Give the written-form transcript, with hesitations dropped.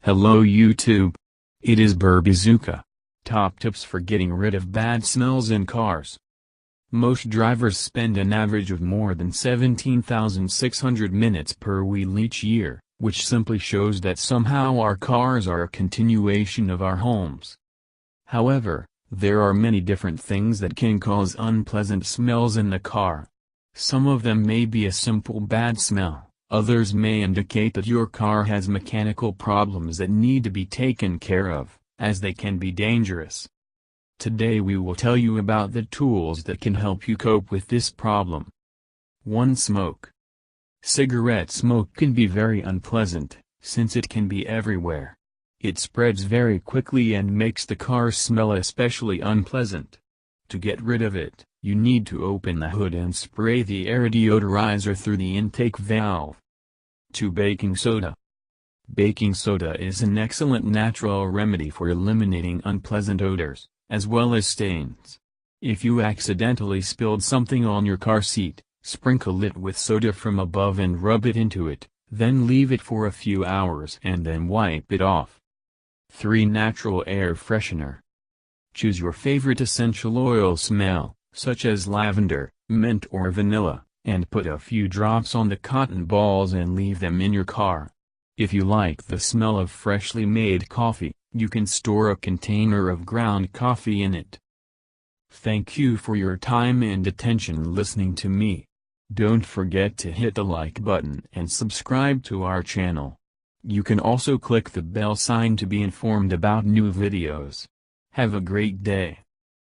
Hello YouTube. It is Burbazooka. Top tips for getting rid of bad smells in cars. Most drivers spend an average of more than 17,600 minutes per wheel each year, which simply shows that somehow our cars are a continuation of our homes. However, there are many different things that can cause unpleasant smells in the car. Some of them may be a simple bad smell. Others may indicate that your car has mechanical problems that need to be taken care of, as they can be dangerous. Today we will tell you about the tools that can help you cope with this problem. 1. Smoke. Cigarette smoke can be very unpleasant, since it can be everywhere. It spreads very quickly and makes the car smell especially unpleasant. To get rid of it, you need to open the hood and spray the air deodorizer through the intake valve. 2. Baking soda. Baking soda is an excellent natural remedy for eliminating unpleasant odors, as well as stains. If you accidentally spilled something on your car seat, sprinkle it with soda from above and rub it into it, then leave it for a few hours and then wipe it off. 3. Natural air freshener. Choose your favorite essential oil smell, such as lavender, mint or vanilla, and put a few drops on the cotton balls and leave them in your car. If you like the smell of freshly made coffee, you can store a container of ground coffee in it. Thank you for your time and attention listening to me. Don't forget to hit the like button and subscribe to our channel. You can also click the bell sign to be informed about new videos. Have a great day.